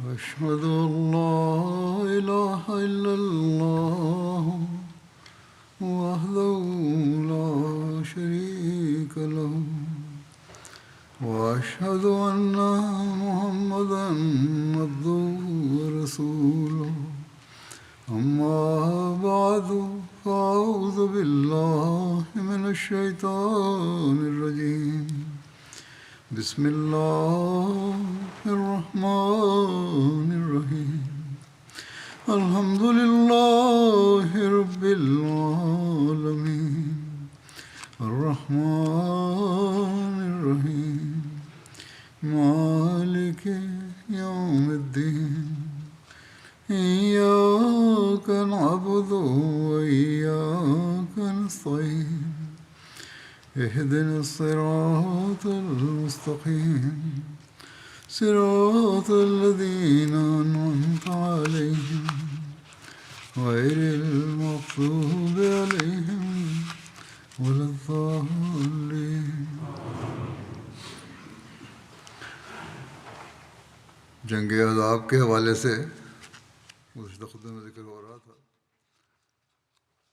أشهد أن لا إله إلا الله وحده لا شريك له وأشهد أن محمدا عبده ورسوله أما بعد فأعوذ بالله من الشيطان الرجيم بسم الله الرحمن الرحيم الحمد لله رب العالمين الرحمن الرحيم مالك يوم الدين إياك نعبد وإياك نستعين اهدنا الصراط المستقيم صراط الذين أنعمت عليهم غير المغضوب عليهم ولا الضالين जंग अज़ाब के हवाले से गुज़श्ता खुतबे में ज़िक्र हो रहा था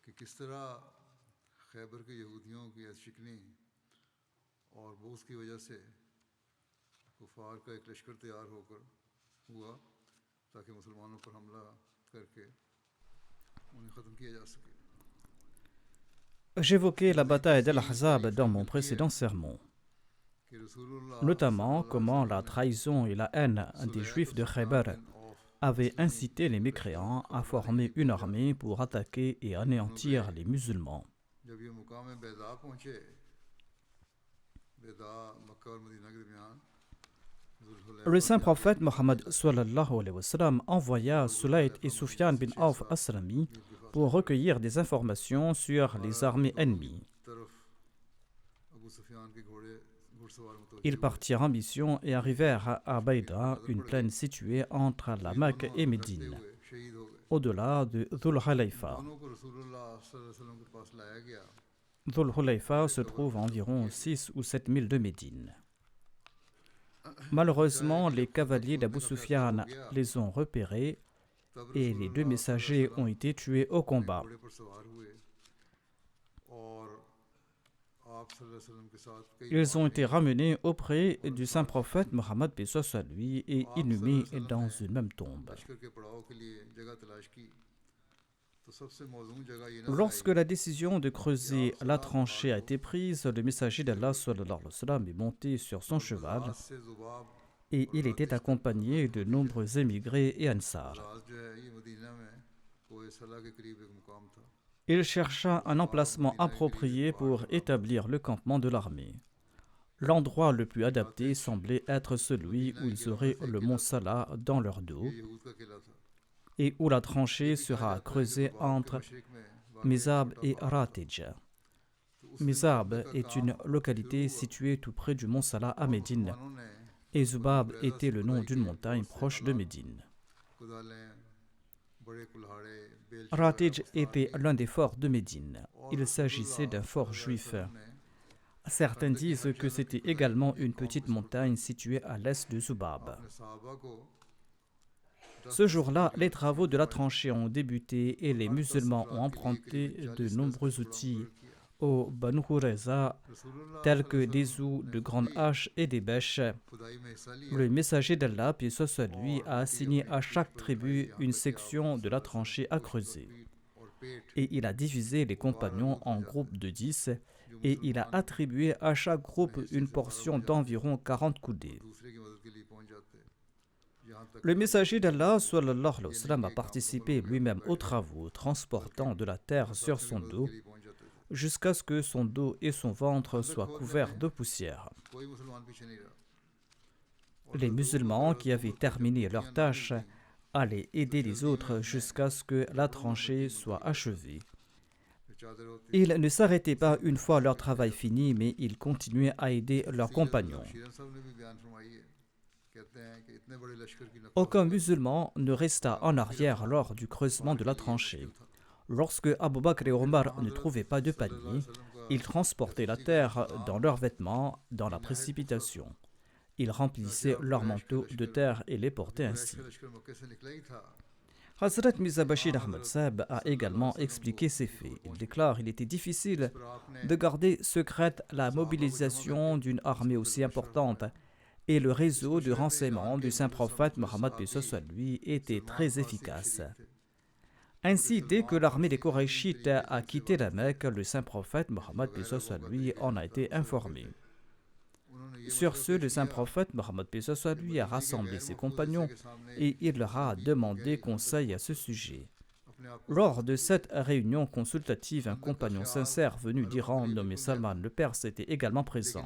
कि किस तरह खैबर के यहूदियों की शिकनी और बोझ की वजह से कुफार का एक लश्कर तैयार होकर हुआ ताकि मुसलमानों पर हमला करके उन्हें ख़त्म किया जा सके। J'évoquais la bataille d'Al-Ahzab dans mon précédent sermon, कि रसूलुल्लाह notamment सल्लल्लाहु अलैहि comment la वसल्लम trahison et la haine des Juifs de Khaybar avaient incité les mécréants à former une armée pour attaquer et anéantir les musulmans. जब ये मुकाम बैदा पहुंचे बैदा मक्का और मदीना के दरमियान Le saint prophète Mohammed sallallahu alayhi wa sallam envoya Sulayd et Sufyan bin Auf Aslami pour recueillir des informations sur les armées ennemies. तरफ अबू सुफियान के घोड़े घुड़सवार मुतवज्जह Ils partirent en mission et arrivèrent à Baïda, une plaine située entre la Mecque et Médine, हुए शहीद हो गए au-delà de Dhul Hulayfa. दोनों को रसूलुल्लाह सल्लल्लाहु अलैहि वसल्लम के पास लाया गया Dhul Hulayfa se trouve à environ 6 ou 7 milles de Médine. Malheureusement, les cavaliers d'Abu Sufyan les ont repérés तब et les deux messagers ont été tués au combat. घोड़े पर सवार हुए और आप सल्लल्लाहु अलैहि वसल्लम के साथ कई Ils ont été ramenés auprès du saint prophète Mohammed paix soit sur lui et inhumés dans une même tombe. लश्कर के पड़ाव के लिए जगह तलाश की तो सबसे मौजूद जगह ये नजर Lorsque la décision de creuser la tranchée a été prise, le messager d'Allah sallallahu alayhi wa sallam est monté sur son cheval आई से Zubab et il était accompagné de nombreux émigrés et ansar. राज जो है ये मदीना में कोई सला के करीब एक मुकाम था Il chercha un emplacement approprié pour établir le campement de l'armée. L'endroit le plus adapté semblait être celui où ils auraient le mont Salah dans leur dos ये यहूद का किला था et où la tranchée sera creusée entre मशरिक में Mizab et Ratij. Mizab est une localité située tout près du mont Salah à Médine उन्होंने et Zubab était le nom d'une montagne proche de Médine. कुदालें बड़े कुल्हाड़े bell Ratij était l'un des forts de Médine. Il s'agissait d'un fort juif. Certains disent que c'était également une petite montagne située à l'est de Zubab. अपने सहाबा को Ce jour-là, les travaux de la tranchée ont débuté et les musulmans ont emprunté de nombreux outils aux Banu Qurayza, रसूलुल्लाह tels que des outils de grandes haches et des bêches. खुदाई में हिस्सा लिया Le messager d'Allah, paix soit sur lui, a assigné à chaque tribu une section de la tranchée à creuser. और पेट Et il a divisé les compagnons en groupes de 10 et il a attribué à chaque groupe une portion d'environ 40 coudées. दूसरे की मदद के लिए पहुंच जाते यहाँ तक Le messager d'Allah sallallahu alayhi wa sallam, a participé lui-même aux travaux, transportant de la terre sur son dos के लिए पहुंच जाते थे jusqu'à ce que son dos et son ventre soient couverts de poussière. कोई मुसलमान पीछे नहीं रहा Les musulmans qui avaient terminé leur tâche allaient aider les autres jusqu'à ce que la tranchée soit achevée. फिर चादर होती Ils ne s'arrêtaient pas une fois leur travail fini, mais ils continuaient à aider leurs compagnons. Sheeran साहब ने भी बयान फरमाई है कहते हैं कि इतने बड़े लश्कर की नकल Aucun musulman ne resta en arrière lors du creusement de la tranchée. Lorsque Abu Bakr et Omar ne trouvaient pas de panier, ils transportaient la terre dans leurs vêtements dans la précipitation. Ils remplissaient leurs manteaux de terre et les portaient ainsi. Hazrat Mirza Bashir Ahmad Sahib a également expliqué ces faits. Il déclare qu'il était difficile de garder secrète la mobilisation d'une armée aussi importante et le réseau de renseignement du saint prophète Mohammed paix soit sur lui était très efficace. Ainsi, dès que l'armée des Korachites a quitté la Mecque, le saint prophète Mohammed paix soit sur lui en a été informé. Sur ce, le saint prophète Mohammed paix soit sur lui a rassemblé ses compagnons et il leur a demandé conseil à ce sujet. Lors de cette réunion consultative, un compagnon sincère venu d'Iran nommé Salman le Perse était également présent.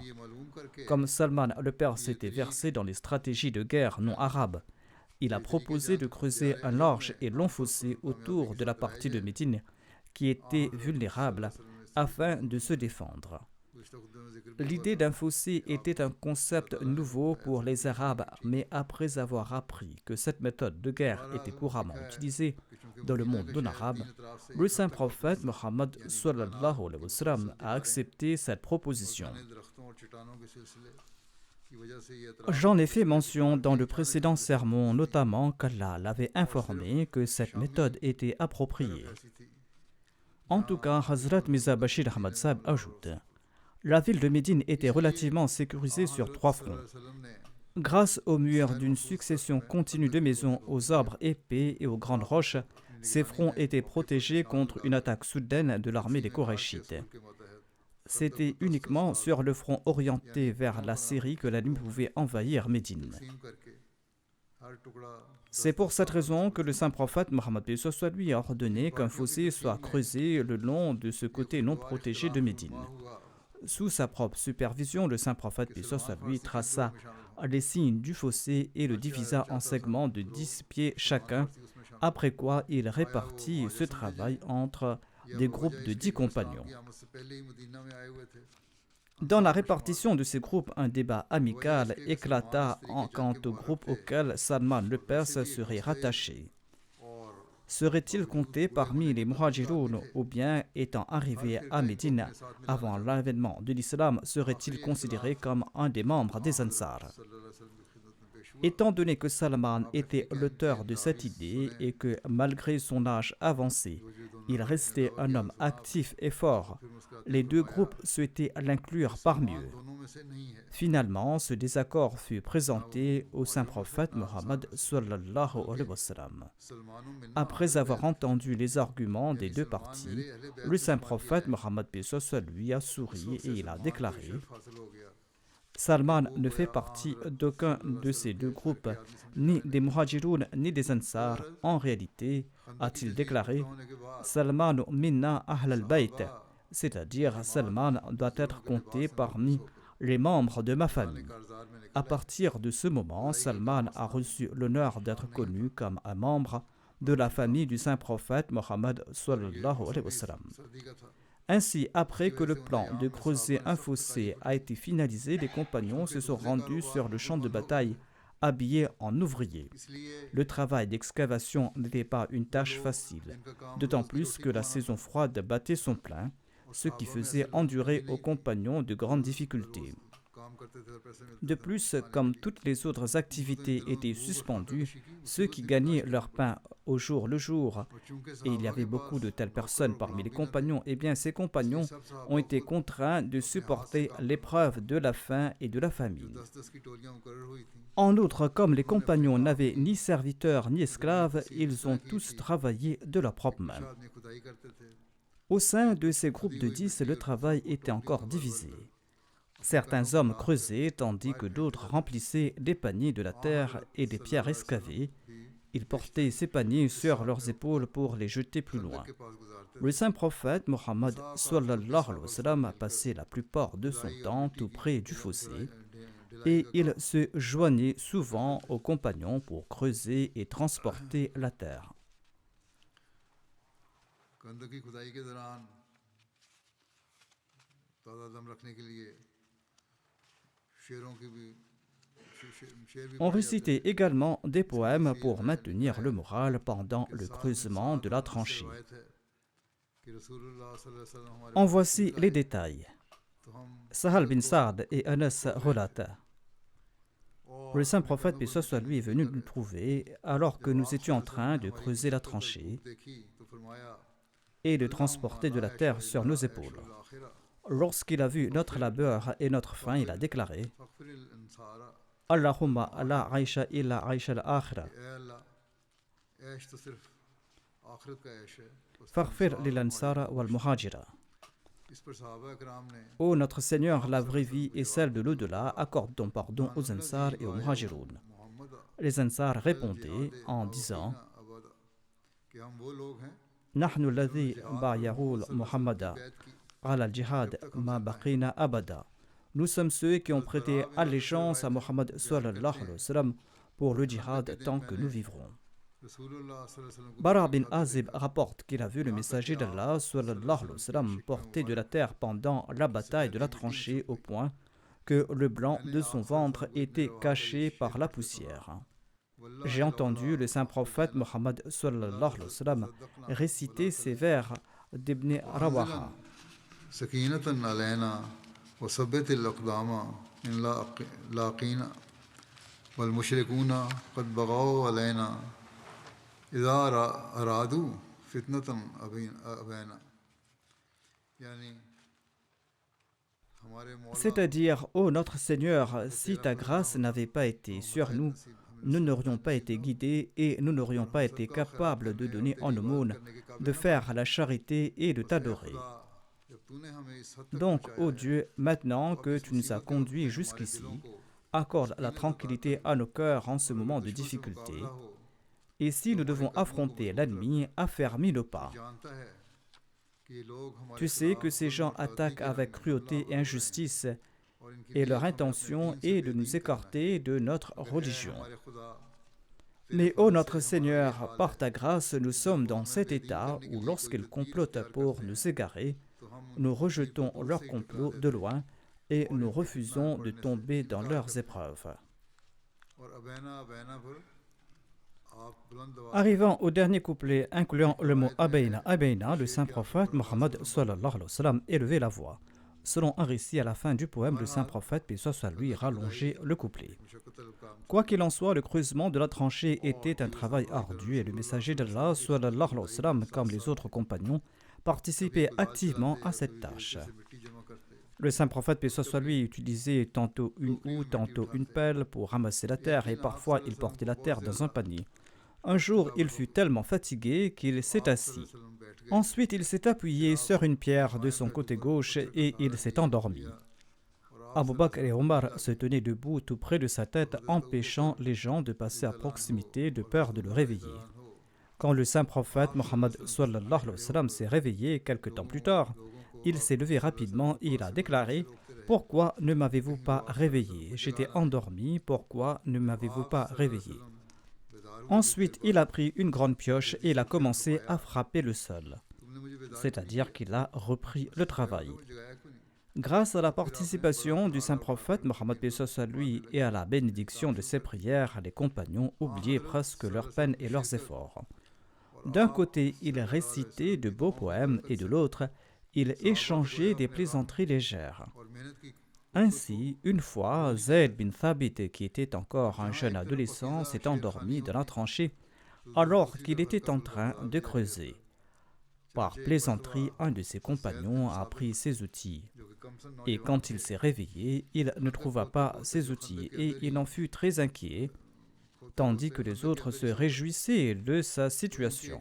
Comme Salman le Perse était versé dans les stratégies de guerre non arabes, il a proposé de creuser un large et long fossé autour de la partie de Médine qui était vulnérable afin de se défendre. L'idée d'un fossé était un concept nouveau pour les Arabes, mais après avoir appris que cette méthode de guerre était couramment utilisée dans le monde non arabe, le saint prophète Mohammed sallallahu alayhi wa sallam a accepté cette proposition. J'en ai fait mention dans le précédent sermon, notamment qu'Allah l'avait informé que cette méthode était appropriée. En tout cas, Hazrat Mirza Bashir Ahmad Sahib ajoute: la ville de Médine était relativement sécurisée sur 3 fronts. Grâce aux murs d'une succession continue de maisons aux arbres épais et aux grandes roches, ces fronts étaient protégés contre une attaque soudaine de l'armée des Korachites. C'était uniquement sur le front orienté vers la Syrie que l'ennemi pouvait envahir Médine. C'est pour cette raison que le saint prophète Mohammed paix soit lui a ordonné qu'un fossé soit creusé le long de ce côté non protégé de Médine. Sous sa propre supervision, le saint prophète paix soit lui traça les signes du fossé et le divisa en segments de 10 pieds chacun, après quoi il répartit ce travail entre des groupes de 10 compagnons. Dans la répartition de ces groupes, un débat amical éclata quant au groupe auquel Salman le Perse serait rattaché. Serait-il compté parmi les Muhajiroun ou bien, étant arrivé à Médine avant l'avènement de l'islam, serait-il considéré comme un des membres des Ansar? Étant donné que Salman était l'auteur de cette idée et que, malgré son âge avancé, il restait un homme actif et fort, les deux groupes souhaitaient l'inclure parmi eux. Finalement, ce désaccord fut présenté au saint prophète Mohammed sallallahu alayhi wa sallam. Après avoir entendu les arguments des deux parties, le saint prophète Mohammed paix soit sur lui a souri et il a déclaré: Salman ne fait partie d'aucun de ces deux groupes, ni des Muhajiroun ni des Ansar. En réalité, a-t-il déclaré, Salman minna ahl al-bayt, c'est-à-dire Salman doit être compté parmi les membres de ma famille. À partir de ce moment, Salman a reçu l'honneur d'être connu comme un membre de la famille du saint prophète Mohammed sallallahu alayhi wa sallam. Ainsi, après que le plan de creuser un fossé a été finalisé, les compagnons se sont rendus sur le champ de bataille, habillés en ouvriers. Le travail d'excavation n'était pas une tâche facile, d'autant plus que la saison froide battait son plein, ce qui faisait endurer aux compagnons de grandes difficultés. De plus, comme toutes les autres activités étaient suspendues, ceux qui gagnaient leur pain au jour le jour, et il y avait beaucoup de telles personnes parmi les compagnons, eh bien ces compagnons ont été contraints de supporter l'épreuve de la faim et de la famine. En outre, comme les compagnons n'avaient ni serviteurs ni esclaves, ils ont tous travaillé de leurs propres mains. Au sein de ces groupes de 10, le travail était encore divisé. Certains hommes creusaient, tandis que d'autres remplissaient des paniers de la terre et des pierres excavées. Ils portaient ces paniers sur leurs épaules pour les jeter plus loin. Le saint prophète Mohammed sallallahu alayhi wa sallam a passé la plupart de son temps tout près du fossé et il se joignait souvent aux compagnons pour creuser et transporter la terre. On récitait également des poèmes pour maintenir le moral pendant le creusement de la tranchée. En voici les détails. Sahal bin Saad et Anas relata. Le saint prophète, paix soit lui, est venu nous trouver alors que nous étions en train de creuser la tranchée et de transporter de la terre sur nos épaules. Lorsqu'il a vu notre labeur et notre faim, il a déclaré Allahumma la aisha illa aisha al-akhira. Faghfir lil ansara wal muhajira. Ô notre Seigneur, la vraie vie est celle de l'au-delà, accorde ton pardon aux Ansar et aux Muhajiroun. Les Ansar répondaient en disant Nahnu alladhi ba'yahul Muhammada ala al-jihad ma baqina abada. Nous sommes ceux qui ont prêté allégeance à Mohammed sallallahu alayhi wa sallam pour le djihad tant que nous vivrons. Bara bin Azib rapporte qu'il a vu le messager d'Allah sallallahu alayhi wa sallam porter de la terre pendant la bataille de la tranchée au point que le blanc de son ventre était caché par la poussière. J'ai entendu le saint prophète Mohammed sallallahu alayhi wa sallam réciter ces vers d'Ibn Rawaha. وثبت الأقدام إن لاقينا والمشركون قد بغوا علينا إذا أرادوا فتنة أبينا. C'est-à-dire, ô notre Seigneur, si ta grâce n'avait pas été sur nous, nous n'aurions pas été guidés et nous n'aurions pas été capables de donner en aumône, de faire la charité et de t'adorer. Donc, ô Dieu, maintenant que tu nous as conduits jusqu'ici, accorde la tranquillité à nos cœurs en ce moment de difficulté. Et si nous devons affronter l'ennemi, affermis nos pas. Tu sais que ces gens attaquent avec cruauté et injustice, et leur intention est de nous écarter de notre religion. Mais, ô notre Seigneur, par ta grâce, nous sommes dans cet état où lorsqu'ils complotent pour nous égarer, nous rejetons leur complot de loin et nous refusons de tomber dans leurs épreuves. Arrivant au dernier couplet incluant le mot Abayna, Abayna, le saint prophète Mohammed sallallahu alayhi wa sallam élevait la voix. Selon un récit à la fin du poème, le saint prophète, paix soit lui, rallongeait le couplet. Quoi qu'il en soit, le creusement de la tranchée était un travail ardu et le messager d'Allah sallallahu alayhi wa sallam, comme les autres compagnons, participait activement à cette tâche. Le saint prophète, paix soit lui, utilisait tantôt une houe, tantôt une pelle pour ramasser la terre et parfois il portait la terre dans un panier. Un jour, il fut tellement fatigué qu'il s'est assis. Ensuite, il s'est appuyé sur une pierre de son côté gauche et il s'est endormi. Abu Bakr et Omar se tenaient debout tout près de sa tête, empêchant les gens de passer à proximité de peur de le réveiller. Quand le saint prophète Mohammed sallallahu alayhi wa sallam s'est réveillé quelque temps plus tard, il s'est levé rapidement et il a déclaré « Pourquoi ne m'avez-vous pas réveillé? J'étais endormi, pourquoi ne m'avez-vous pas réveillé ?» Ensuite, il a pris une grande pioche et il a commencé à frapper le sol, c'est-à-dire qu'il a repris le travail. Grâce à la participation du saint prophète Mohammed lui et à la bénédiction de ses prières, les compagnons oubliaient presque leurs peines et leurs efforts. D'un côté, ils récitaient de beaux poèmes et de l'autre, ils échangeaient des plaisanteries légères. Ainsi, une fois, Zayd bin Thabit, qui était encore un jeune adolescent, s'est endormi dans la tranchée alors qu'il était en train de creuser. Par plaisanterie, un de ses compagnons a pris ses outils. Et quand il s'est réveillé, il ne trouva pas ses outils et il en fut très inquiet, tandis que les autres se réjouissaient de sa situation.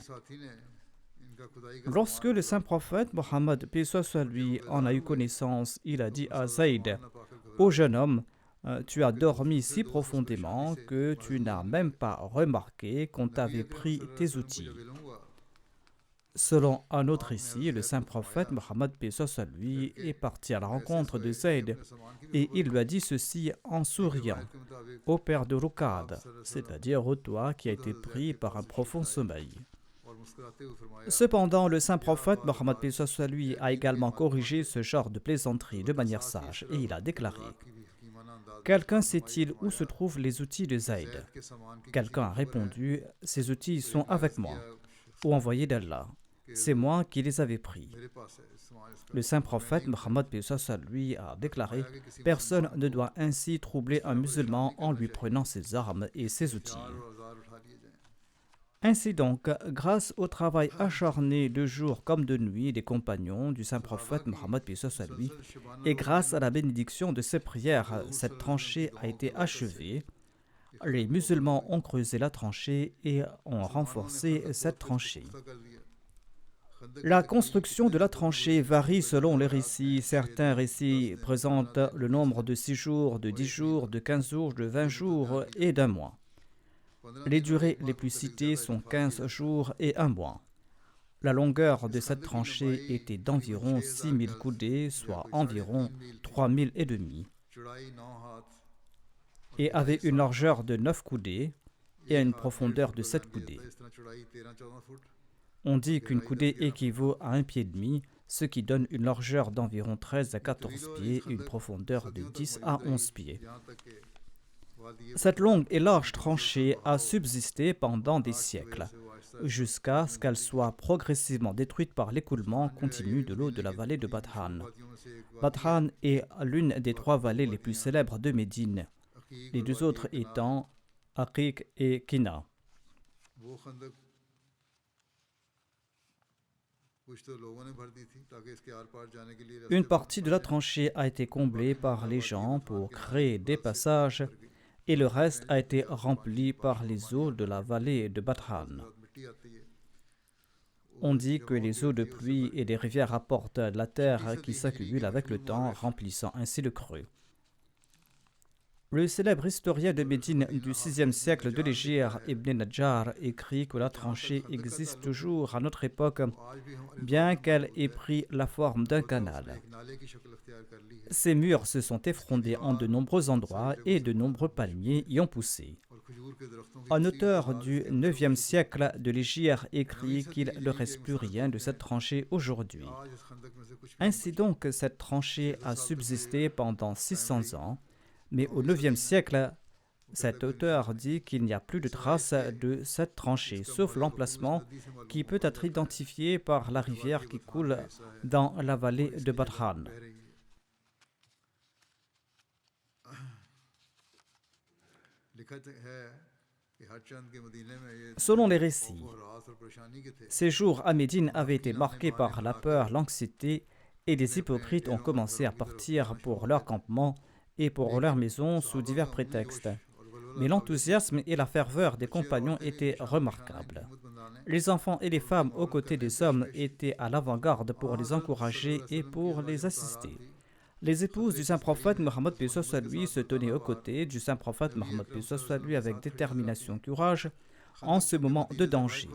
Lorsque le saint prophète Mohammed, paix soit lui, en a eu connaissance, il a dit à Zayd, « Ô jeune homme, tu as dormi si profondément que tu n'as même pas remarqué qu'on t'avait pris tes outils. » Selon un autre récit, le saint prophète Mohammed, paix soit lui, est parti à la rencontre de Zayd et il lui a dit ceci en souriant, « Ô père de Rukad, c'est-à-dire ô toi qui a été pris par un profond sommeil. » Cependant, le saint prophète Mohammed, paix soit lui, a également corrigé ce genre de plaisanterie de manière sage et il a déclaré « Quelqu'un sait-il où se trouvent les outils de Zayd ?» Quelqu'un a répondu « Ces outils sont avec moi. » Ô envoyé d'Allah, c'est moi qui les avais pris. Le saint prophète Mohammed lui a déclaré « Personne ne doit ainsi troubler un musulman en lui prenant ses armes et ses outils. » Ainsi donc, grâce au travail acharné de jour comme de nuit des compagnons du saint prophète Mohammed lui, et grâce à la bénédiction de ses prières, cette tranchée a été achevée. Les musulmans ont creusé la tranchée et ont renforcé cette tranchée. La construction de la tranchée varie selon les récits. Certains récits présentent le nombre de 6 jours, de 10 jours, de 15 jours, de 20 jours et d'un mois. Les durées les plus citées sont 15 jours et un mois. La longueur de cette tranchée était d'environ 6000 coudées, soit environ 3000 et demi, et avait une largeur de 9 coudées et une profondeur de 7 coudées. On dit qu'une coudée équivaut à un pied et demi, ce qui donne une largeur d'environ 13 à 14 pieds et une profondeur de 10 à 11 pieds. Cette longue et large tranchée a subsisté pendant des siècles, jusqu'à ce qu'elle soit progressivement détruite par l'écoulement continu de l'eau de la vallée de Badhan. Badhan est l'une des 3 vallées les plus célèbres de Médine, les 2 autres étant Aqiq et Kina. Une partie de la tranchée a été comblée par les gens pour créer des passages et le reste a été rempli par les eaux de la vallée de Badhan. On dit que les eaux de pluie et des rivières apportent de la terre qui s'accumule avec le temps, remplissant ainsi le creux. Le célèbre historien de Médine du VIe siècle de l'Hégire, Ibn Najjar, écrit que la tranchée existe toujours à notre époque, bien qu'elle ait pris la forme d'un canal. Ces murs se sont effondrés en de nombreux endroits et de nombreux palmiers y ont poussé. Un auteur du IXe siècle de l'Hégire écrit qu'il ne reste plus rien de cette tranchée aujourd'hui. Ainsi donc, cette tranchée a subsisté pendant 600 ans, mais au IXe siècle, cet auteur dit qu'il n'y a plus de traces de cette tranchée, sauf l'emplacement qui peut être identifié par la rivière qui coule dans la vallée de Badhan. Selon les récits, ces jours à Médine avaient été marqués par la peur, l'anxiété, et les hypocrites ont commencé à partir pour leur campement et pour leur maison sous divers prétextes. Mais l'enthousiasme et la ferveur des compagnons étaient remarquables. Les enfants et les femmes aux côtés des hommes étaient à l'avant-garde pour les encourager et pour les assister. Les épouses du saint prophète Mohammed lui se tenaient aux côtés du saint prophète Mohammed lui avec détermination et courage en ce moment de danger.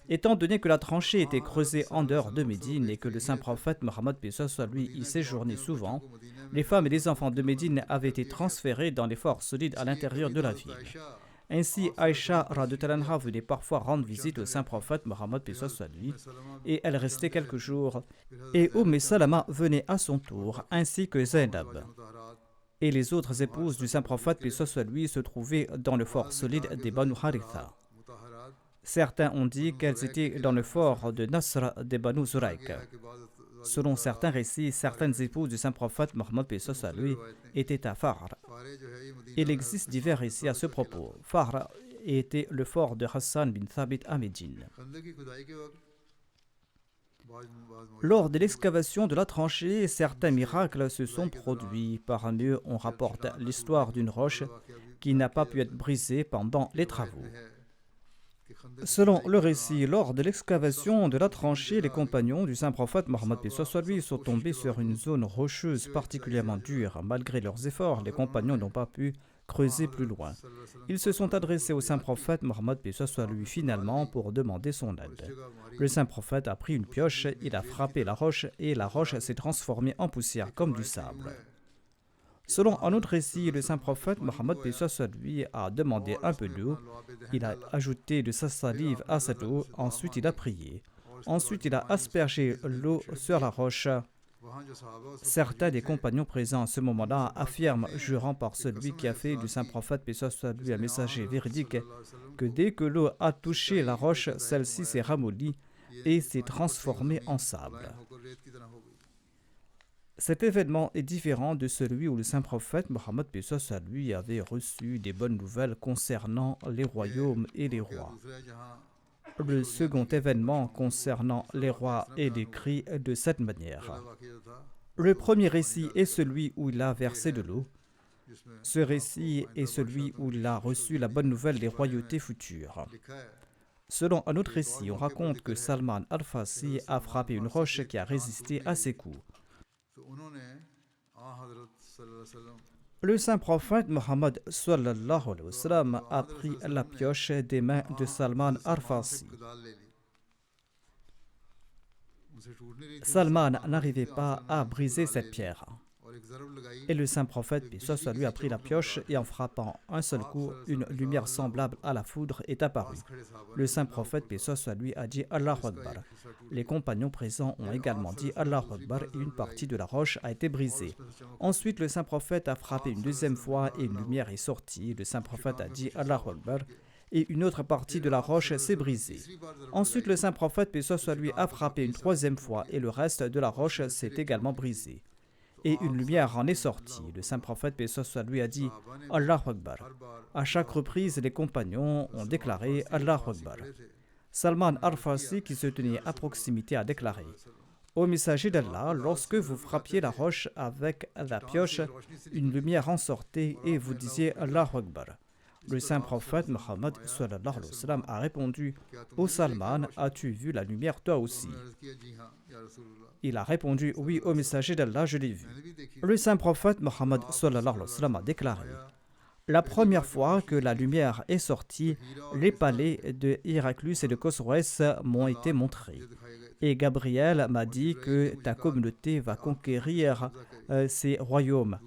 Étant donné que la tranchée était creusée en dehors de Médine et que le saint prophète Mohammed lui y séjournait souvent, les femmes et les enfants de Médine avaient été transférés dans les forts solides à l'intérieur de la ville. Ainsi, Aïcha radhiyallahu venait parfois rendre visite au saint prophète Mohammed lui et elle restait quelques jours. Et Salama venait à son tour, ainsi que Zainab. Et les autres épouses du saint prophète lui se trouvaient dans le fort solide des Banu Haritha. Certains ont dit qu'elles étaient dans le fort de Nasr des Banu Zuraik. Selon certains récits, certaines épouses du saint prophète Mohammed lui étaient à Fahr. Il existe divers récits à ce propos. Fahr était le fort de Hassan bin Thabit à Médine. Lors de l'excavation de la tranchée, certains miracles se sont produits. Parmi eux, on rapporte l'histoire d'une roche qui n'a pas pu être brisée pendant les travaux. Selon le récit, lors de l'excavation de la tranchée, les compagnons du saint prophète Mohammed lui sont tombés sur une zone rocheuse particulièrement dure. Malgré leurs efforts, les compagnons n'ont pas pu creuser plus loin. Ils se sont adressés au saint prophète Mohammed lui finalement pour demander son aide. Le saint prophète a pris une pioche, il a frappé la roche et la roche s'est transformée en poussière comme du sable. Selon un autre récit, le saint prophète Mohammed lui a demandé un peu d'eau, il a ajouté de sa salive à cette eau, ensuite il a prié. Ensuite il a aspergé l'eau sur la roche. Certains des compagnons présents à ce moment-là affirment, jurant par celui qui a fait du saint prophète un messager véridique, que dès que l'eau a touché la roche, celle-ci s'est ramollie, et s'est transformée en sable. Cet événement est différent de celui où le saint prophète Mohammed lui avait reçu des bonnes nouvelles concernant les royaumes et les rois. Le second événement concernant les rois est décrit de cette manière. Le premier récit est celui où il a versé de l'eau. Ce récit est celui où il a reçu la bonne nouvelle des royautés futures. Selon un autre récit, on raconte que Salman al-Farsi a frappé une roche qui a résisté à ses coups. Le saint prophète Mohammed a pris la pioche des mains de Salman al-Farsi. Salman n'arrivait pas à briser cette pierre. Et le saint prophète, paix soit sur lui, a pris la pioche et en frappant un seul coup, une lumière semblable à la foudre est apparue. Le saint prophète, paix soit sur lui, a dit Allahu Akbar. Les compagnons présents ont également dit Allahu Akbar et une partie de la roche a été brisée. Ensuite, le saint prophète a frappé une deuxième fois et une lumière est sortie. Le saint prophète a dit Allahu Akbar et une autre partie de la roche s'est brisée. Ensuite, le saint prophète, paix soit sur lui, a frappé une troisième fois et le reste de la roche s'est également brisé. Et une lumière en est sortie. Le saint prophète, paix soit sur lui, a dit Allahu Akbar. À chaque reprise, les compagnons ont déclaré Allahu Akbar. Salman al-Farsi, qui se tenait à proximité, a déclaré Ô messager d'Allah, lorsque vous frappiez la roche avec la pioche, une lumière en sortait et vous disiez Allahu Akbar. Le saint prophète Mohammed a répondu Ô Salman, as-tu vu la lumière toi aussi? Il a répondu Oui, ô messager d'Allah, je l'ai vu. Le saint prophète Mohammed a déclaré La première fois que la lumière est sortie, les palais de Héraclus et de Khosroès m'ont été montrés. Et Gabriel m'a dit que ta communauté va conquérir ces royaumes.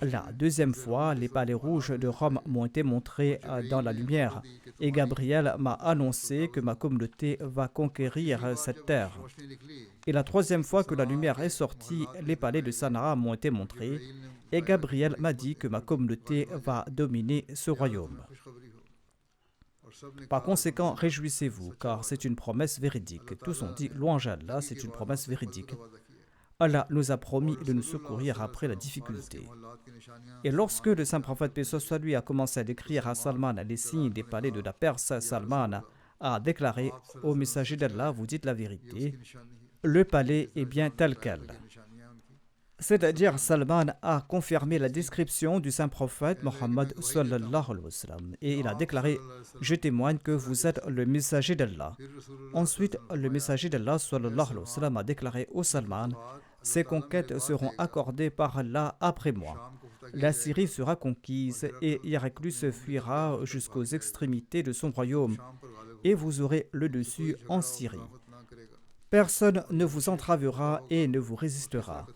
La deuxième fois, les palais rouges de Rome m'ont été montrés dans la lumière. Et Gabriel m'a annoncé que ma communauté va conquérir cette terre. Et la troisième fois que la lumière est sortie, les palais de Sanaa m'ont été montrés. Et Gabriel m'a dit que ma communauté va dominer ce royaume. Par conséquent, réjouissez-vous, car c'est une promesse véridique. Tous ont dit, louange à Allah, c'est une promesse véridique. Allah nous a promis de nous secourir après la difficulté. Et lorsque le saint prophète paix soit lui a commencé à décrire à Salman les signes des palais de la Perse, Salman a déclaré, ô messager d'Allah, vous dites la vérité, le palais est bien tel quel. C'est-à-dire, Salman a confirmé la description du saint prophète Mohammed et il a déclaré Je témoigne que vous êtes le messager d'Allah. Ensuite, le messager d'Allah a déclaré au Salman Ces conquêtes seront accordées par Allah après moi. La Syrie sera conquise et Héraclus fuira jusqu'aux extrémités de son royaume et vous aurez le dessus en Syrie. Personne ne vous entravera et ne vous résistera.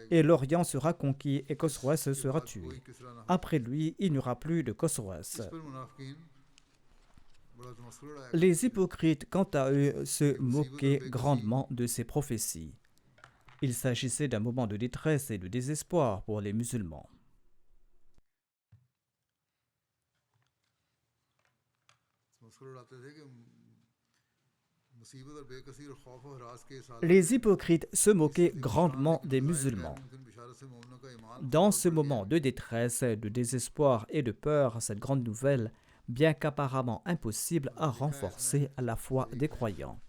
Et l'Orient sera conquis et Khosroès sera tué. Après lui, il n'y aura plus de Khosroès. Les hypocrites, quant à eux, se moquaient grandement de ces prophéties. Il s'agissait d'un moment de détresse et de désespoir pour les musulmans. Les hypocrites se moquaient grandement des musulmans. Dans ce moment de détresse, de désespoir et de peur, cette grande nouvelle, bien qu'apparemment impossible, a renforcé la foi des croyants.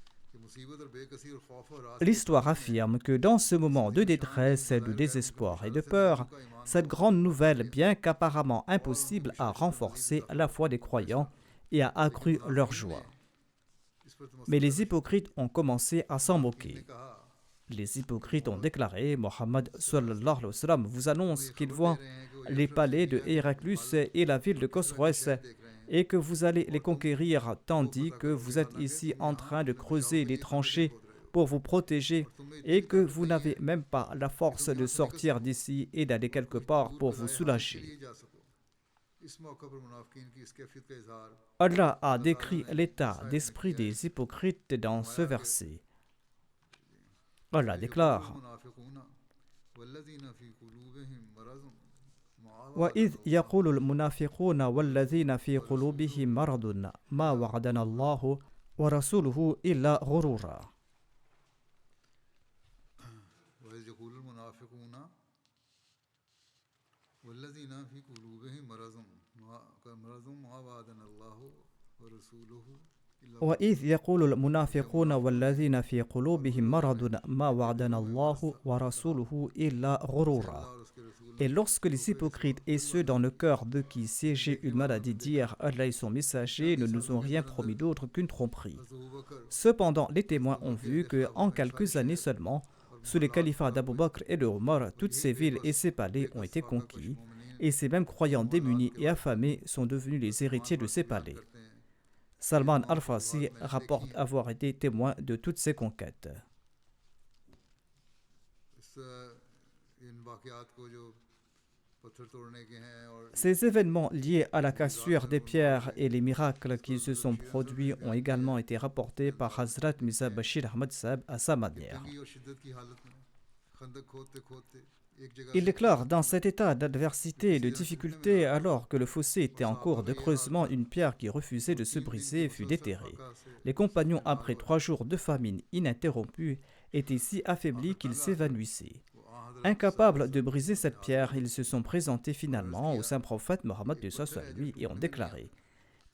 L'histoire affirme que dans ce moment de détresse, de désespoir et de peur, cette grande nouvelle, bien qu'apparemment impossible, a renforcé la foi des croyants et a accru leur joie. Mais les hypocrites ont commencé à s'en moquer. Les hypocrites ont déclaré Mohammed vous annonce qu'il voit les palais de Héraclus et la ville de Khosroès et que vous allez les conquérir tandis que vous êtes ici en train de creuser des tranchées pour vous protéger et que vous n'avez même pas la force de sortir d'ici et d'aller quelque part pour vous soulager. Allah a décrit l'état d'esprit des hypocrites dans ce verset. Allah déclare وَإِذْ يَقُولُ الْمُنَافِقُونَ وَالَّذِينَ فِي قُلُوبِهِمْ مَرَضٌ مَا وَعَدَنَا اللَّهُ ورسوله إلا غرورا. وإذ يقول المنافقون والذين في قلوبهم مرض ما وعدنا الله ورسوله إلا غرورا. وإذ يقول المنافقون والذين في قلوبهم مرض ما وعدنا الله ورسوله إلا غرورا. Et lorsque les hypocrites et ceux dans le cœur de qui siégeait une maladie dirent Allah et son messager ne nous ont rien promis d'autre qu'une tromperie. Cependant, les témoins ont vu que, en quelques années seulement, sous les califats d'Abu Bakr et de Omar, toutes ces villes et ces palais ont été conquis, et ces mêmes croyants démunis et affamés sont devenus les héritiers de ces palais. Salman al-Farsi rapporte avoir été témoin de toutes ces conquêtes. Ces événements liés à la cassure des pierres et les miracles qui se sont produits ont également été rapportés par Hazrat Mirza Bashir Ahmad Sahib à sa manière. Il déclare: dans cet état d'adversité et de difficulté, alors que le fossé était en cours de creusement, une pierre qui refusait de se briser fut déterrée. Les compagnons, après 3 jours de famine ininterrompue, étaient si affaiblis qu'ils s'évanouissaient. Incapables de briser cette pierre, ils se sont présentés finalement au saint prophète Mohammed lui et ont déclaré: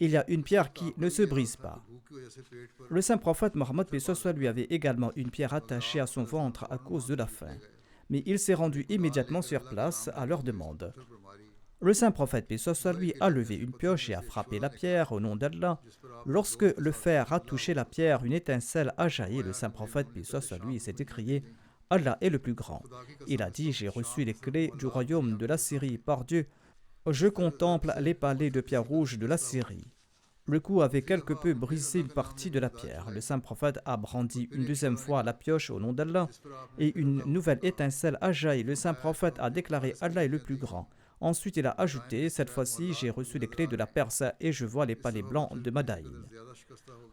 il y a une pierre qui ne se brise pas. Le saint prophète Mohammed lui avait également une pierre attachée à son ventre à cause de la faim. Mais il s'est rendu immédiatement sur place à leur demande. Le saint prophète lui a levé une pioche et a frappé la pierre au nom d'Allah. Lorsque le fer a touché la pierre, une étincelle a jailli. Le saint prophète lui s'est écrié: Allah est le plus grand. Il a dit: j'ai reçu les clés du royaume de la Syrie par Dieu. Je contemple les palais de pierre rouge de la Syrie. Le coup avait quelque peu brisé une partie de la pierre. Le saint prophète a brandi une deuxième fois la pioche au nom d'Allah et une nouvelle étincelle a jailli. Le saint prophète a déclaré: Allah est le plus grand. Ensuite, il a ajouté: cette fois-ci, j'ai reçu les clés de la Perse et je vois les palais blancs de Madaïn.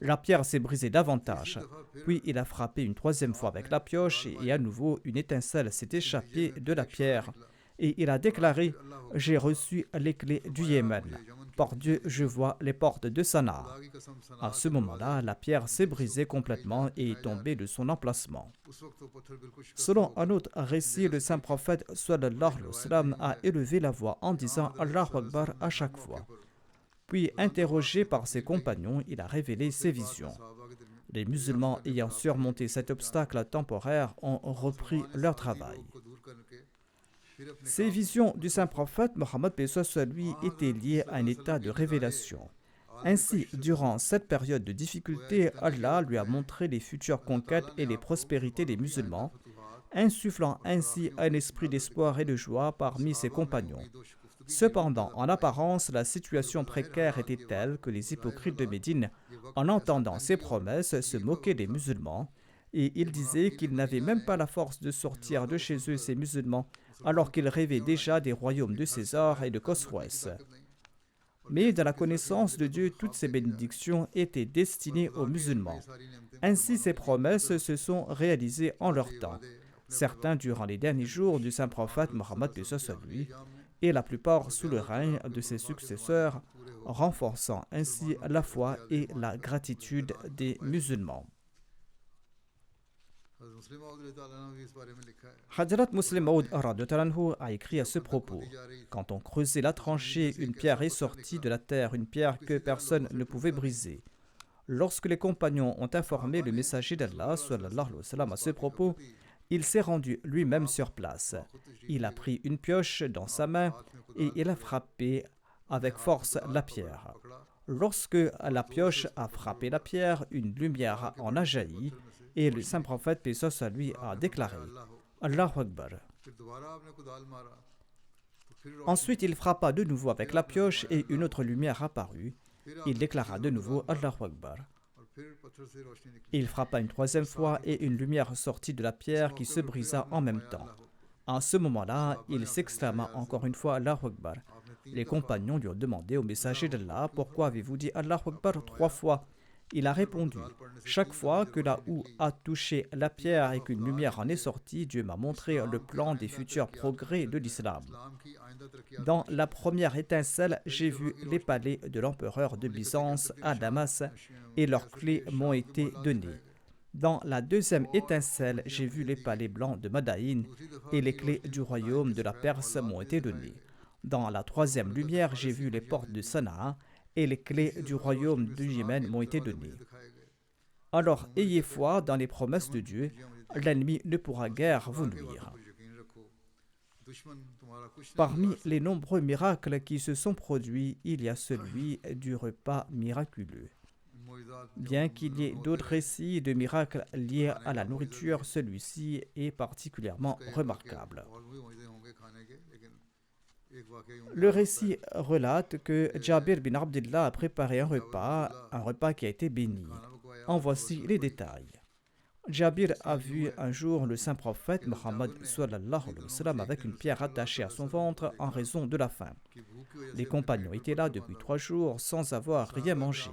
La pierre s'est brisée davantage. Puis il a frappé une 3e fois avec la pioche et à nouveau une étincelle s'est échappée de la pierre. Et il a déclaré: j'ai reçu les clés du Yémen. Par Dieu, je vois les portes de Sanaa. À ce moment-là, la pierre s'est brisée complètement et est tombée de son emplacement. Selon un autre récit, le saint prophète sallallahu alayhi wa sallam a élevé la voix en disant Allahu Akbar à chaque fois. Puis, interrogé par ses compagnons, il a révélé ses visions. Les musulmans ayant surmonté cet obstacle temporaire ont repris leur travail. Ces visions du saint prophète Mohammed lui étaient liées à un état de révélation. Ainsi, durant cette période de difficulté, Allah lui a montré les futures conquêtes et les prospérités des musulmans, insufflant ainsi un esprit d'espoir et de joie parmi ses compagnons. Cependant, en apparence, la situation précaire était telle que les hypocrites de Médine, en entendant ces promesses, se moquaient des musulmans, et ils disaient qu'ils n'avaient même pas la force de sortir de chez eux ces musulmans, alors qu'ils rêvaient déjà des royaumes de César et de Khosroès. Mais dans la connaissance de Dieu, toutes ces bénédictions étaient destinées aux musulmans. Ainsi, ces promesses se sont réalisées en leur temps, certains durant les derniers jours du saint prophète Mohammed lui, et la plupart sous le règne de ses successeurs, renforçant ainsi la foi et la gratitude des musulmans. Hadrat Muslim Maud a écrit à ce propos: quand on creusait la tranchée, une pierre est sortie de la terre, une pierre que personne ne pouvait briser. Lorsque les compagnons ont informé le messager d'Allah sallallahu alayhi wa sallam à ce propos, il s'est rendu lui-même sur place. Il a pris une pioche dans sa main et il a frappé avec force la pierre. Lorsque la pioche a frappé la pierre, une lumière en a jailli et le saint prophète, paix soit lui, a déclaré Allahu Akbar. Ensuite, il frappa de nouveau avec la pioche et une autre lumière apparut. Il déclara de nouveau Allahu Akbar. Il frappa une 3e fois et une lumière sortit de la pierre qui se brisa en même temps. À ce moment-là, il s'exclama encore une fois Allahu Akbar. Les compagnons lui ont demandé au messager d'Allah: pourquoi avez-vous dit Allahu Akbar 3 fois? Il a répondu: chaque fois que la houe a touché la pierre et qu'une lumière en est sortie, Dieu m'a montré le plan des futurs progrès de l'islam. Dans la première étincelle, j'ai vu les palais de l'empereur de Byzance à Damas et leurs clés m'ont été données. Dans la deuxième étincelle, j'ai vu les palais blancs de Madaïn et les clés du royaume de la Perse m'ont été données. Dans la troisième lumière, j'ai vu les portes de Sanaa et les clés du royaume du Yémen m'ont été données. Alors, ayez foi dans les promesses de Dieu, l'ennemi ne pourra guère vous nuire. Parmi les nombreux miracles qui se sont produits, il y a celui du repas miraculeux. Bien qu'il y ait d'autres récits de miracles liés à la nourriture, celui-ci est particulièrement remarquable. Le récit relate que Jabir bin Abdullah a préparé un repas qui a été béni. En voici les détails. Jabir a vu un jour le saint prophète Mohammed sallallahu alayhi wa sallam avec une pierre attachée à son ventre en raison de la faim. Les compagnons étaient là depuis 3 jours sans avoir rien mangé.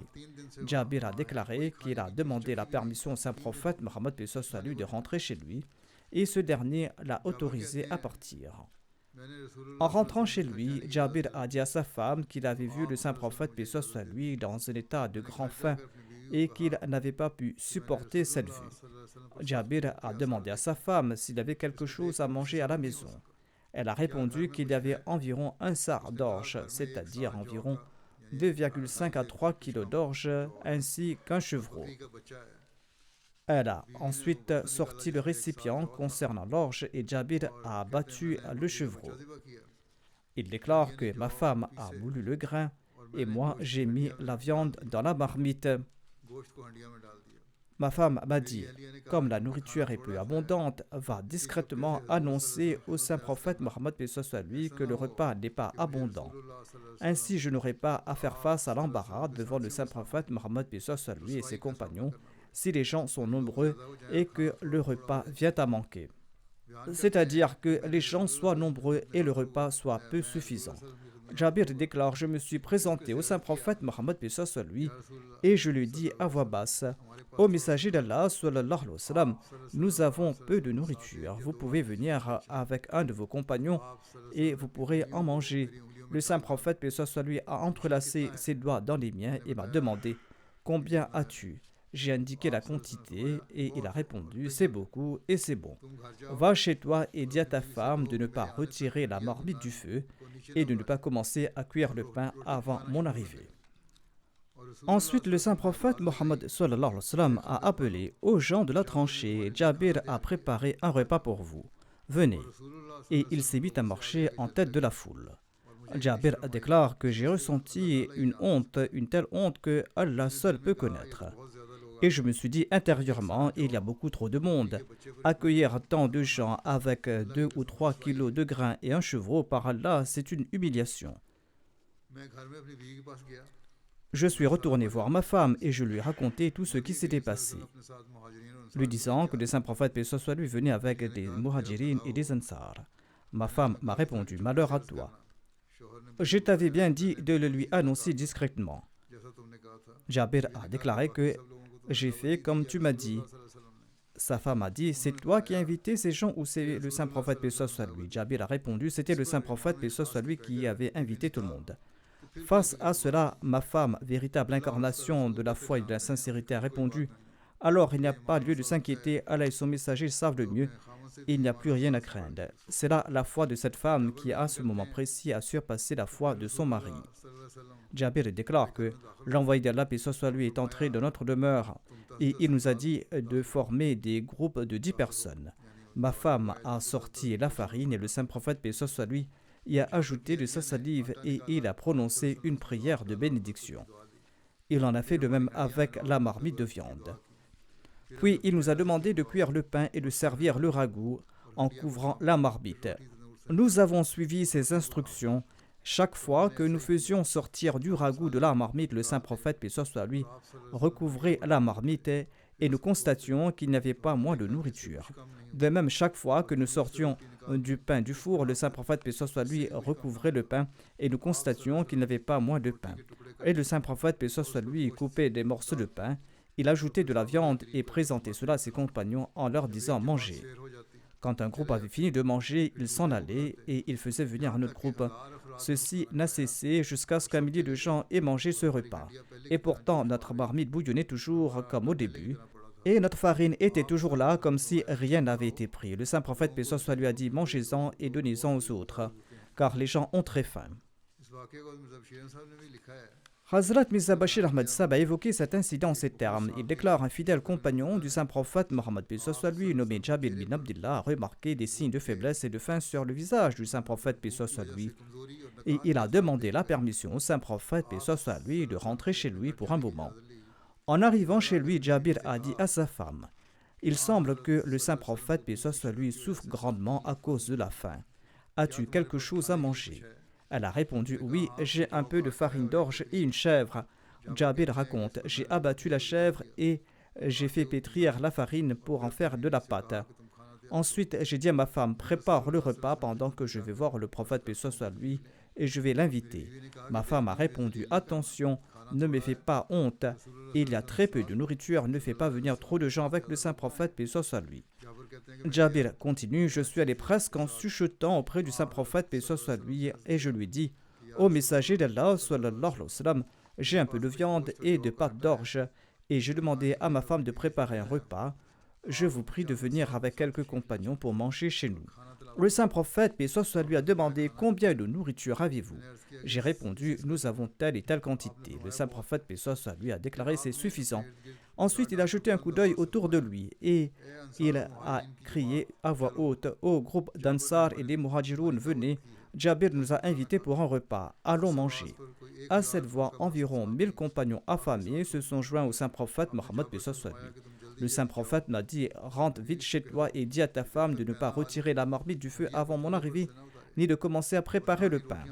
Jabir a déclaré qu'il a demandé la permission au saint prophète Mohammed de rentrer chez lui et ce dernier l'a autorisé à partir. En rentrant chez lui, Jabir a dit à sa femme qu'il avait vu le saint prophète lui dans un état de grand faim et qu'il n'avait pas pu supporter cette vue. Jabir a demandé à sa femme s'il avait quelque chose à manger à la maison. Elle a répondu qu'il y avait environ un sar d'orge, c'est-à-dire environ 2,5 à 3 kilos d'orge, ainsi qu'un chevreau. Elle a ensuite sorti le récipient concernant l'orge et Jabir a abattu le chevreau. Il déclare que ma femme a moulu le grain et moi j'ai mis la viande dans la marmite. Ma femme m'a dit, comme la nourriture est plus abondante, va discrètement annoncer au saint prophète Mohammed lui que le repas n'est pas abondant. Ainsi, je n'aurai pas à faire face à l'embarras devant le saint prophète Mohammed lui et ses compagnons si les gens sont nombreux et que le repas vient à manquer. C'est-à-dire que les gens soient nombreux et le repas soit peu suffisant. Jabir déclare, je me suis présenté au saint prophète Mohammed lui et je lui dis à voix basse, ô messager d'Allah, sallallahu alayhi wa sallam, nous avons peu de nourriture, vous pouvez venir avec un de vos compagnons et vous pourrez en manger. Le saint prophète lui a entrelacé ses doigts dans les miens et m'a demandé, combien as-tu? J'ai indiqué la quantité et il a répondu, c'est beaucoup et c'est bon. Va chez toi et dis à ta femme de ne pas retirer la marmite du feu et de ne pas commencer à cuire le pain avant mon arrivée. Ensuite, le saint prophète Mohammed sallallahu alayhi wa sallam a appelé aux gens de la tranchée, Jabir a préparé un repas pour vous. Venez. Et il s'est mis à marcher en tête de la foule. Jabir déclare que j'ai ressenti une telle honte que Allah seul peut connaître. Et je me suis dit intérieurement, il y a beaucoup trop de monde. Accueillir tant de gens avec 2 ou 3 kilos de grains et un chevreau, par Allah, c'est une humiliation. Je suis retourné voir ma femme et je lui ai raconté tout ce qui s'était passé, lui disant que le saint prophète paix soit lui venait avec des muhajirin et des ansar. Ma femme m'a répondu, malheur à toi. Je t'avais bien dit de le lui annoncer discrètement. Jabir a déclaré que j'ai fait comme tu m'as dit. Sa femme a dit, c'est toi qui as invité ces gens ou c'est le saint prophète paix soit lui? Jabir a répondu, c'était le saint prophète paix soit lui qui avait invité tout le monde. Face à cela, ma femme, véritable incarnation de la foi et de la sincérité, a répondu, alors il n'y a pas lieu de s'inquiéter, Allah et son messager savent le mieux, il n'y a plus rien à craindre. C'est là la foi de cette femme qui, à ce moment précis, a surpassé la foi de son mari. Jabir déclare que l'envoyé d'Allah, paix soit lui, est entré dans notre demeure et il nous a dit de former des groupes de 10 personnes. Ma femme a sorti la farine et le saint prophète, paix soit lui, y a ajouté de sa salive et il a prononcé une prière de bénédiction. Il en a fait de même avec la marmite de viande. Puis il nous a demandé de cuire le pain et de servir le ragoût en couvrant la marmite. Nous avons suivi ses instructions. Chaque fois que nous faisions sortir du ragoût de la marmite, le saint prophète, paix soit lui, recouvrait la marmite et nous constations qu'il n'y avait pas moins de nourriture. De même, chaque fois que nous sortions du pain du four, le saint prophète, paix soit lui, recouvrait le pain et nous constations qu'il n'y avait pas moins de pain. Et le saint prophète, paix soit lui, coupait des morceaux de pain. Il ajoutait de la viande et présentait cela à ses compagnons en leur disant « Mangez ». Quand un groupe avait fini de manger, il s'en allait et il faisait venir un autre groupe. Ceci n'a cessé jusqu'à ce qu'un millier de gens aient mangé ce repas. Et pourtant, notre marmite bouillonnait toujours comme au début. Et notre farine était toujours là, comme si rien n'avait été pris. Le saint prophète, paix soit lui, a dit: mangez-en et donnez-en aux autres, car les gens ont très faim. Hazrat Mirza Bashir Ahmad Sahib a évoqué cet incident en ces termes. Il déclare: un fidèle compagnon du saint prophète Mohammed, paix soit lui, nommé Jabir bin Abdullah, a remarqué des signes de faiblesse et de faim sur le visage du saint prophète, paix soit lui, et il a demandé la permission au saint prophète, paix soit lui, de rentrer chez lui pour un moment. En arrivant chez lui, Jabir a dit à sa femme: il semble que le saint prophète, paix soit lui, souffre grandement à cause de la faim. As-tu quelque chose à manger? Elle a répondu: oui, j'ai un peu de farine d'orge et une chèvre. Jabir raconte: j'ai abattu la chèvre et j'ai fait pétrir la farine pour en faire de la pâte. Ensuite, j'ai dit à ma femme: prépare le repas pendant que je vais voir le prophète, paix soit lui, et je vais l'inviter. Ma femme a répondu: attention, ne me fais pas honte. Il y a très peu de nourriture, ne fais pas venir trop de gens avec le saint prophète, paix soit lui. Jabir continue: je suis allé presque en chuchotant auprès du saint prophète, paix soit lui, et je lui dis: ô messager d'Allah, sallallahu alayhi wa sallam, j'ai un peu de viande et de pâte d'orge, et j'ai demandé à ma femme de préparer un repas. Je vous prie de venir avec quelques compagnons pour manger chez nous. Le saint prophète, paix soit lui, a demandé: combien de nourriture avez-vous? J'ai répondu: nous avons telle et telle quantité. Le saint prophète, paix soit lui, a déclaré: c'est suffisant. Ensuite, il a jeté un coup d'œil autour de lui et il a crié à voix haute: au groupe d'Ansar et des Muhajiroun, venez, Jabir nous a invités pour un repas, allons manger. À cette voix, environ 1000 compagnons affamés se sont joints au saint prophète Mohammed, paix soit lui. Le saint prophète m'a dit: rentre vite chez toi et dis à ta femme de ne pas retirer la marmite du feu avant mon arrivée, ni de commencer à préparer le pain.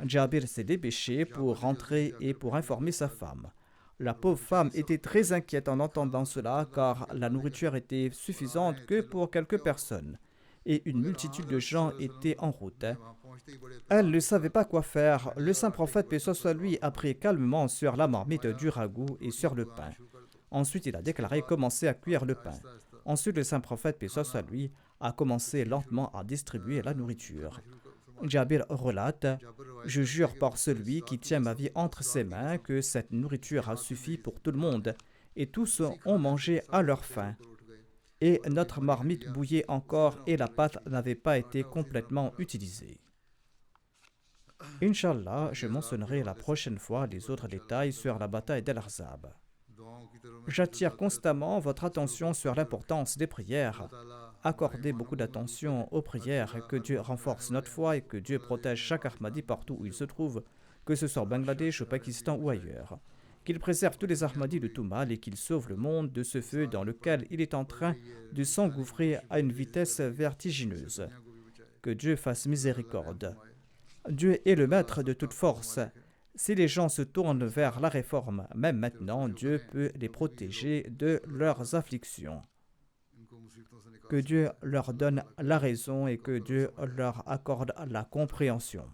Jabir s'est dépêché pour rentrer et pour informer sa femme. La pauvre femme était très inquiète en entendant cela, car la nourriture était suffisante que pour quelques personnes, et une multitude de gens étaient en route. Elle ne savait pas quoi faire. Le saint prophète, paix soit lui, a pris calmement sur la marmite du ragoût et sur le pain. Ensuite, il a déclaré commencer à cuire le pain. Ensuite, le saint prophète, paix soit lui, a commencé lentement à distribuer la nourriture. Jabir relate: je jure par celui qui tient ma vie entre ses mains que cette nourriture a suffi pour tout le monde, et tous ont mangé à leur faim. Et notre marmite bouillait encore et la pâte n'avait pas été complètement utilisée. Inch'Allah, je mentionnerai la prochaine fois les autres détails sur la bataille d'Al-Ahzab. J'attire constamment votre attention sur l'importance des prières. Accordez beaucoup d'attention aux prières, que Dieu renforce notre foi et que Dieu protège chaque Ahmadi partout où il se trouve, que ce soit au Bangladesh, au Pakistan ou ailleurs. Qu'il préserve tous les Ahmadis de tout mal et qu'il sauve le monde de ce feu dans lequel il est en train de s'engouffrer à une vitesse vertigineuse. Que Dieu fasse miséricorde. Dieu est le maître de toute force. Si les gens se tournent vers la réforme, même maintenant, Dieu peut les protéger de leurs afflictions. Que Dieu leur donne la raison et que Dieu leur accorde la compréhension.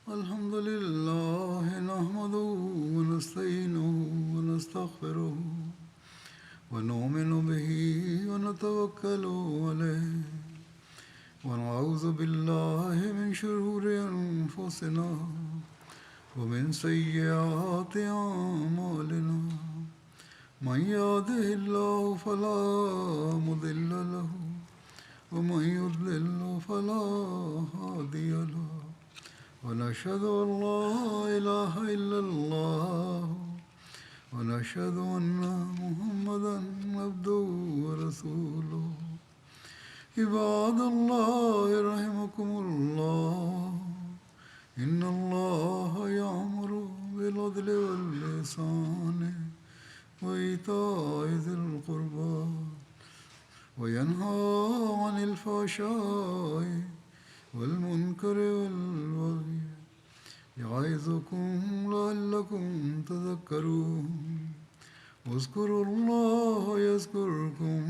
Alhamdulillah, nahmaduhu wa nasta'inuhu wa nastaghfiruh. ونؤمن به ونتوكل عليه ونعوذ بالله من شرور أنفسنا ومن سيئات أعمالنا من يهده الله فلا مضل له ومن يضلل فلا هادي له ونشهد أن لا إله إلا الله ونشهد أن محمدا عبده ورسوله عباد الله رحمكم الله إن الله يأمر بالعدل والإحسان وإيتاء ذي القربى وينهى عن الفحشاء والمنكر والبغي يعظكم لعلكم تذكرون اذكروا الله يذكركم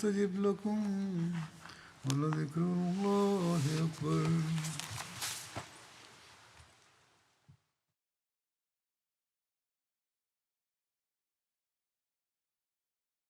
يستجب لكم ولذكر الله أكبر